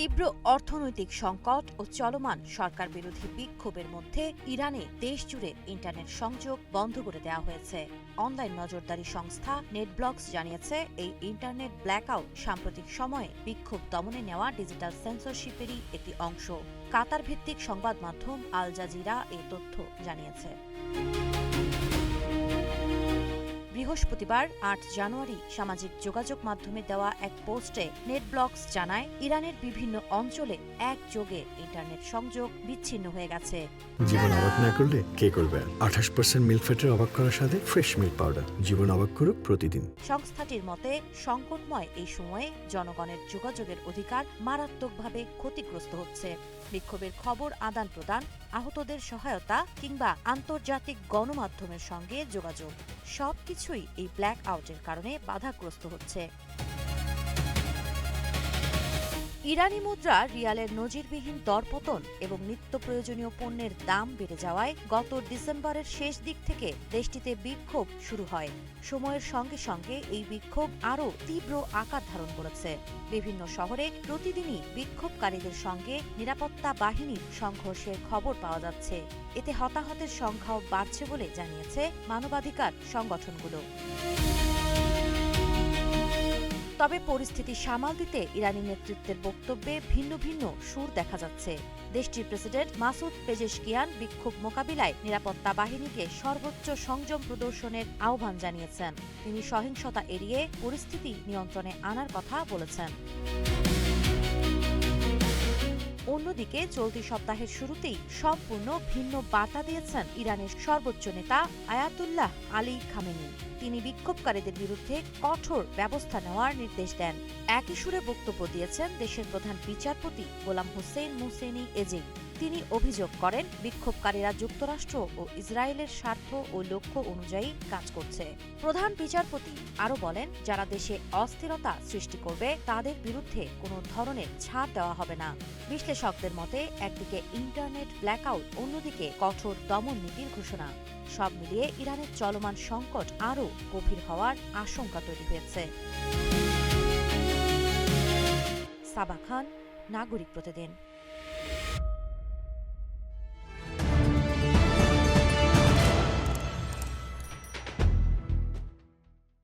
তীব্র অর্থনৈতিক সংকট ও চলমান সরকার বিরোধী বিক্ষোভের মধ্যে ইরানে দেশজুড়ে ইন্টারনেট সংযোগ বন্ধ করে দেওয়া হয়েছে। অনলাইন নজরদারি সংস্থা নেটব্লকস জানিয়েছে, এই ইন্টারনেট ব্ল্যাকআউট সাম্প্রতিক সময়ে বিক্ষোভ দমনে নেওয়া ডিজিটাল সেন্সরশিপেরই একটি অংশ। কাতার ভিত্তিক সংবাদ মাধ্যম আল জাজিরা এই তথ্য জানিয়েছে। বৃহস্পতিবার ৮ জানুয়ারি সামাজিক যোগাযোগ মাধ্যমে দেওয়া এক পোস্টে নেটব্লকস জানায়, ইরানের বিভিন্ন অঞ্চলে একযোগে ইন্টারনেট সংযোগ বিচ্ছিন্ন হয়ে গেছে। জীবন অবাক না করলে কে করবে? 28% মিল্ক ফ্যাটের অবাক করার সাথে ফ্রেশ মিল্ক পাউডার। জীবন অবাক করুক প্রতিদিন। সংস্থাটির মতে, সংকটময় এই সময়ে জনগণের যোগাযোগের অধিকার মারাত্মকভাবে ক্ষতিগ্রস্ত হচ্ছে। বিক্ষোভের খবর আদান প্রদান, আহতদের সহায়তা কিংবা আন্তর্জাতিক গণমাধ্যমের সঙ্গে যোগাযোগ সবকিছুই এই ব্ল্যাক আউটের কারণে বাধাগ্রস্ত হচ্ছে। ইরানি মুদ্রা রিয়ালের নজিরবিহীন দরপতন এবং নিত্য প্রয়োজনীয় পণ্যের দাম বেড়ে যাওয়ায় গত ডিসেম্বরের শেষ দিক থেকে দেশটিতে বিক্ষোভ শুরু হয়। সময়ের সঙ্গে সঙ্গে এই বিক্ষোভ আরও তীব্র আকার ধারণ করেছে। বিভিন্ন শহরে প্রতিদিনই বিক্ষোভকারীদের সঙ্গে নিরাপত্তা বাহিনীর সংঘর্ষের খবর পাওয়া যাচ্ছে। এতে হতাহতের সংখ্যাও বাড়ছে বলে জানিয়েছে মানবাধিকার সংগঠনগুলো। তবে পরিস্থিতি সামাল দিতে ইরানি নেতৃত্বের বক্তব্যে ভিন্ন ভিন্ন সুর দেখা যাচ্ছে। দেশটির প্রেসিডেন্ট মাসুদ পেজেশকিয়ান বিক্ষোভ মোকাবিলায় নিরাপত্তা বাহিনীকে সর্বোচ্চ সংযম প্রদর্শনের আহ্বান জানিয়েছেন। তিনি সহিংসতা এড়িয়ে পরিস্থিতি নিয়ন্ত্রণে আনার কথা বলেছেন। অন্যদিকে চলতি সপ্তাহের শুরুতেই সম্পূর্ণ ভিন্ন বার্তা দিয়েছেন ইরানের সর্বোচ্চ নেতা আয়াতুল্লাহ আলী খামেনি। তিনি বিক্ষোভকারীদের বিরুদ্ধে কঠোর ব্যবস্থা নেওয়ার নির্দেশ দেন। একই সুরে বক্তব্য দিয়েছেন দেশের প্রধান বিচারপতি গোলাম হোসেন মোহসেনি এজেই। তিনি অভিযোগ করেন, বিক্ষোভকারীরা যুক্তরাষ্ট্র ও ইসরায়েলের স্বার্থ ও লক্ষ্য অনুযায়ী কাজ করছে। প্রধান বিচারপতি আরও বলেন, যারা দেশে অস্থিরতা সৃষ্টি করবে তাদের বিরুদ্ধে কোনো ধরনের ছাড় দেওয়া হবে না। বিশ্লেষকদের মতে, একদিকে ইন্টারনেট ব্ল্যাকআউট, অন্যদিকে কঠোর দমন নীতির ঘোষণা। সব মিলিয়ে ইরানের চলমান সংকট আরও গভীর হওয়ার আশঙ্কা তৈরি হয়েছে। সাবা খান, নাগরিক প্রতিদিন।